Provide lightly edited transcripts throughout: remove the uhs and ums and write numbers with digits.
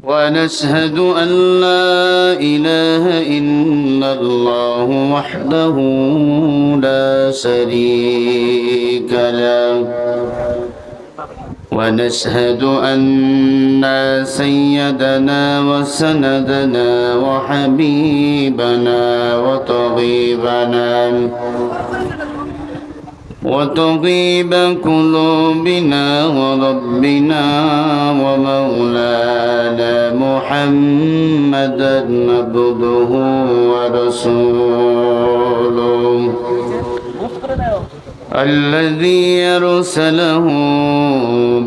ونشهد أن لا إله إلا الله وحده لا شريك له ونشهد أن سيدنا وسندنا وحبيبنا وطبيب قلوبنا وربنا ومولانا محمدا عبده ورسوله الذي أرسله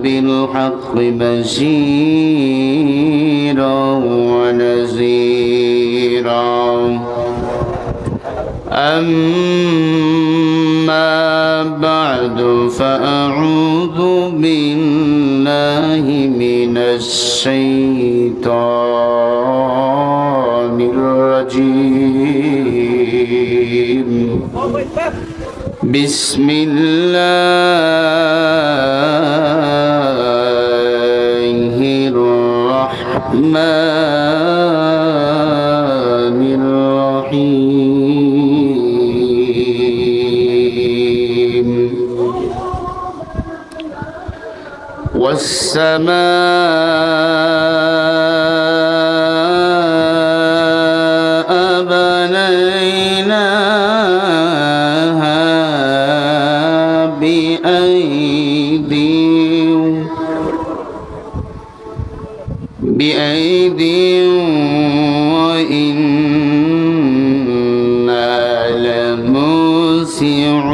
بالحق بشيرا ونذيرا أما بعد فأعوذ بالله من الشيطان الرجيم بسم الله الرحمن الرحيم والسماء بنيناها بأيدي وإنا لموسعون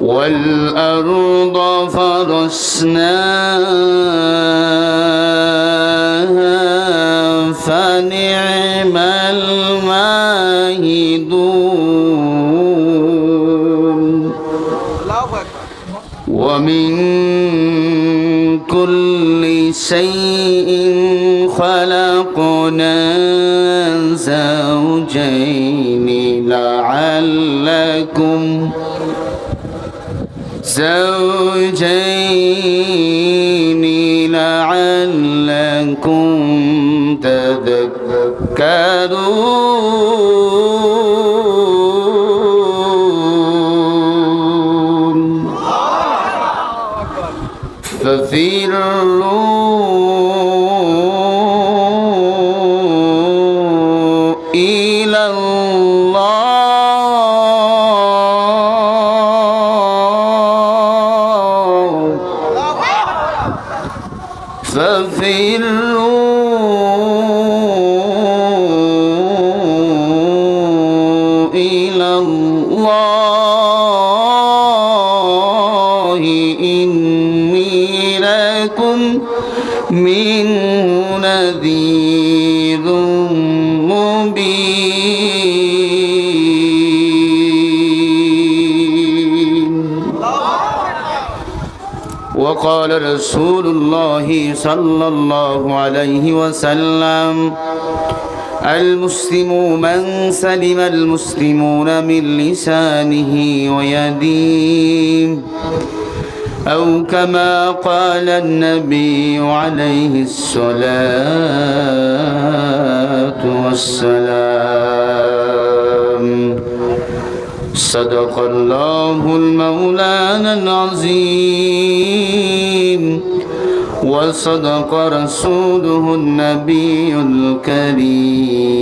والأرض فرشناها فنعم الماهدون ومن كل شيء خلقنا زوجين لعلكم تذكرون ففروا إلى الله إني لكم منه نذير مبين. وقال رسول الله صلى الله عليه وسلم المسلم من سلم المسلمون من لسانه ويده أو كما قال النبي عليه الصلاة والسلام. صدق الله المولانا العظيم وصدق رسوله النبي الكريم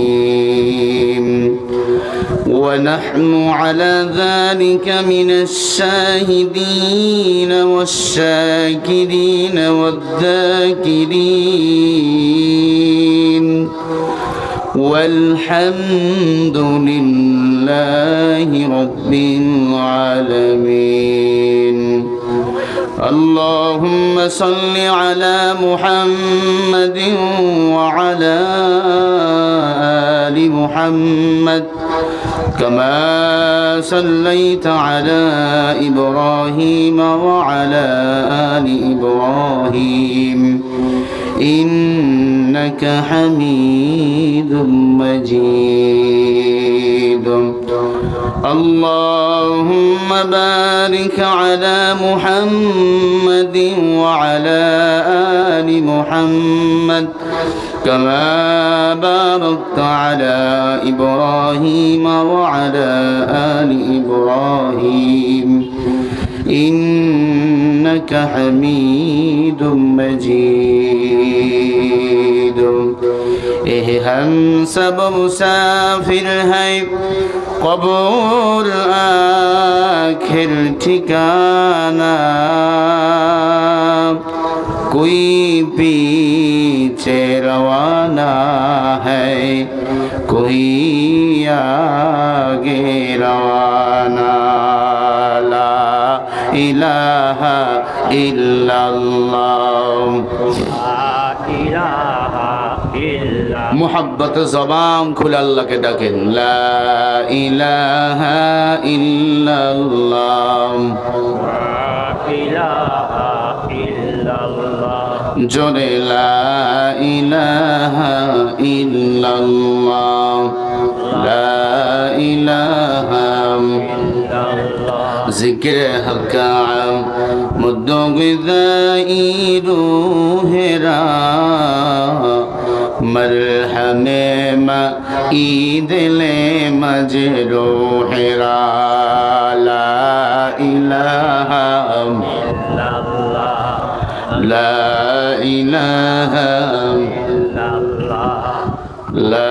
ونحن على ذلك من الشاهدين والشاكرين والذاكرين والحمد لله رب العالمين. اللهم صل على محمد وعلى آل محمد كما صليت على إبراهيم وعلى آل إبراهيم إنك حميد مجيد. اللهم بارك على محمد وعلى آل محمد كما باركت على إبراهيم وعلى آل إبراهيم إنك حميد مجيد हम सब मुसाफिर हैं कब्र आखिर ठिकाना कोई पीछे रवाना है कोई आगे रवाना ला इलाहा इल्लल्लाह मोहब्बत ज़बान खुल अल्लाह के डाकें ला इलाहा इल्लल्लाह जोरे ला इलाहा इल्लल्लाह ला इलाहा जिक्र हक़ मुद्दो गिज़ाई रूहेरा मरहमे ईदले मजरूहेरा ला इलाहा ला इलाहा ला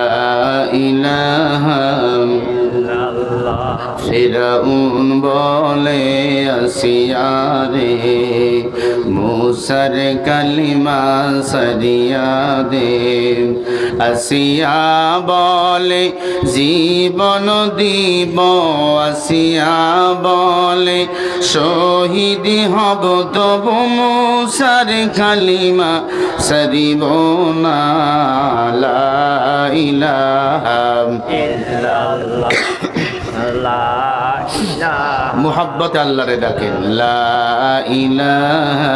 इलाहा फिरौन बोले असिया रे मूसर कलिमा सरिया दे असिया बोले जीवन दीब असिया बोले शहीद हब तबु मूसर कलिमा सरिब ना ला इलाहा इल्लल्लाह मोहब्बत अल्लाह रे डाकें ला इलाहा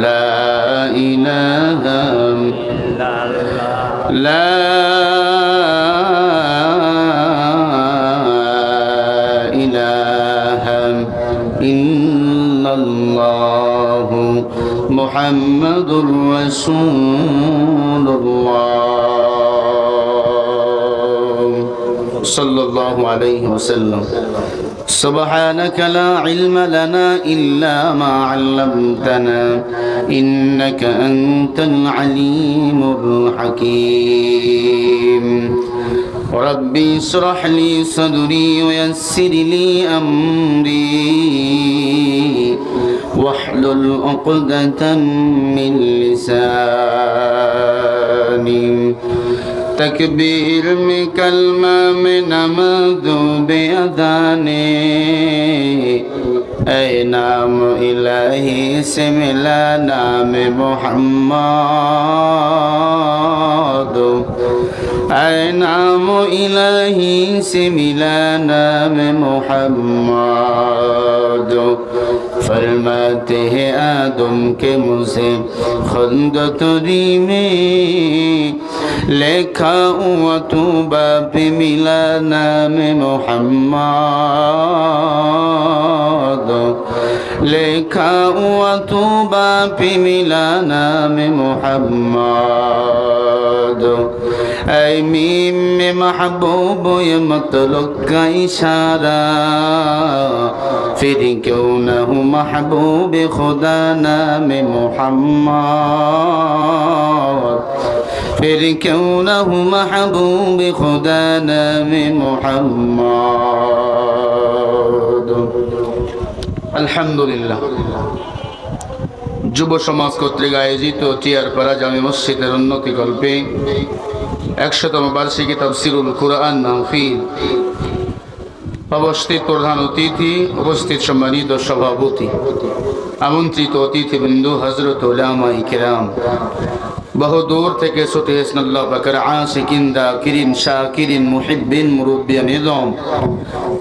ला इलाहा ला इलाहा इल्लल्लाह मुहम्मदुर रसूलुल्लाह सल्लल्लाहु अलैहि वसल्लम सुब्हानक ला इल्म लना इल्ला मा अल्लमतना इन्नक अंतल अलीमुल हकीम रब्बी इश्रह ली सदरी वयस्सिर ली अमरी वहलुल उक़दतम मिन लिसानी तकबीर में कलमा में नमाज़ो बेअदाने ऐ नाम इलाही से मिला नाम मोहम्मद ऐ नाम इलाही से मिला नाम मोहम्मद फरमाते हैं आदम के मुझे खुंदतरी में लेखा हुआ तू बाप मिला नाम मोहम्मद लेखा हुआ तू बाप मिला नाम मोहम्मद ऐ मीम में महबूब ये मतलब का इशारा फिर क्यों न हूँ महबूब खुदा नाम मोहम्मद फिर क्यों न हूँ महबूब खुदा नाम मोहम्मद अल्हम्दुलिल्लाह যুব সমাজ কর্তৃক আয়োজিত টিয়ারপাড়া জামে মসজিদের উন্নতি কল্পে ১০০তম বার্ষিকী তাফসিরুল কুরআন মাহফিল অবস্থিত প্রধান অতিথি উপস্থিত সম্মানিত সভাপতি আমন্ত্রিত অতিথিবৃন্দ হযরত উলামায়ে কেরাম বহু দূর থেকে ছুটে এসেছেন আল্লাহ পাকের আশিকিন যাকিরিন শাকিরিন মুহিব্বিন মুরব্বিয়ান নিজাম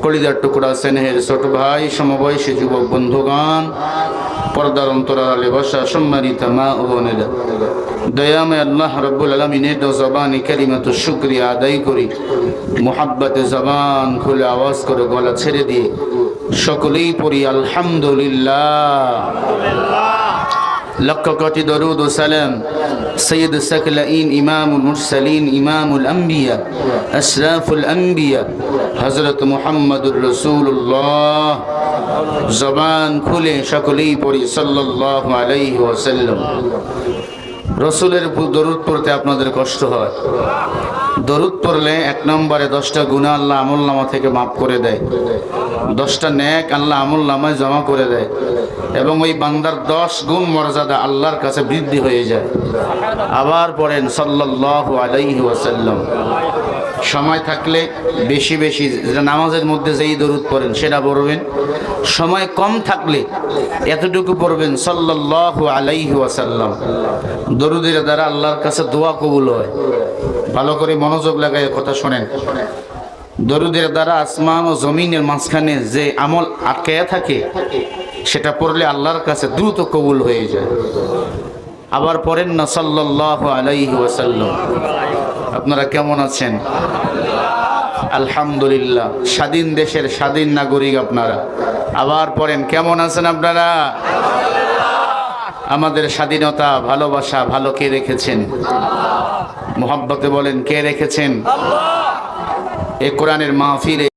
কলিজার টুকরা স্নেহের ছোট ভাই সমবয়সী যুবক বন্ধুগণ পর্দার অন্তরালে বসা সম্মানিত মা ও বোনেরা দয়ামে আল্লাহ রব্বুল আলমিনের জবানে কালিমাতুশ শুকরিয়া আদায় করি, মুহাব্বতে জবান খুলে আওয়াজ করে গলা ছেড়ে দিয়ে সকলেই পড়ি আলহামদুলিল্লাহ। লক্ষ কোটি দরুদ ও সালাম সৈয়দ সকলাইন ইমামুল মুরসালিন ইমামুল আম্বিয়া আশরাফুল আম্বিয়া হযরত মুহাম্মদুর রাসূলুল্লাহ। জবান খুলে সকলেই পড়ি সাল্লাল্লাহু আলাইহি ওয়াসাল্লাম। রসুলের দরুদ পড়তে আপনাদের কষ্ট হয়? দরুদ পড়লে এক নম্বরে 10টা গুনাহ আল্লাহ আমলনামা থেকে মাফ করে দেয়, 10টা নেক আল্লাহ আমলনামায় জমা করে দেয়, এবং ওই বান্দার 10 গুণ মর্যাদা আল্লাহর কাছে বৃদ্ধি হয়ে যায়। আবার পড়েন সাল্লাল্লাহু আলাইহি ওয়াসাল্লাম। সময় থাকলে বেশি বেশি নামাজের মধ্যে যেই দরুদ পড়েন সেটা পড়বেন, সময় কম থাকলে এতটুকু পড়বেন সাল্লাল্লাহু আলাইহি ওয়াসাল্লাম। দরুদের দ্বারা আল্লাহর কাছে দোয়া কবুল হয়। ভালো করে মনোযোগ লাগায় কথা শোনেন। দরুদের দ্বারা আসমান ও জমিনের মাঝখানে যে আমল আটকে থাকে সেটা পড়লে আল্লাহর কাছে দ্রুত কবুল হয়ে যায়। আবার পড়েন না সাল্লাল্লাহু আলাইহি ওয়াসাল্লাম। আপনারা কেমন আছেন? আলহামদুলিল্লাহ। স্বাধীন দেশের স্বাধীন নাগরিক আপনারা। আবার পড়েন কেমন আছেন আপনারা? আমাদের স্বাধীনতা ভালোবাসা ভালো কে রেখেছেন? মুহাব্বতে বলেন কে রেখেছেন? এই কোরআনের মাহফিলে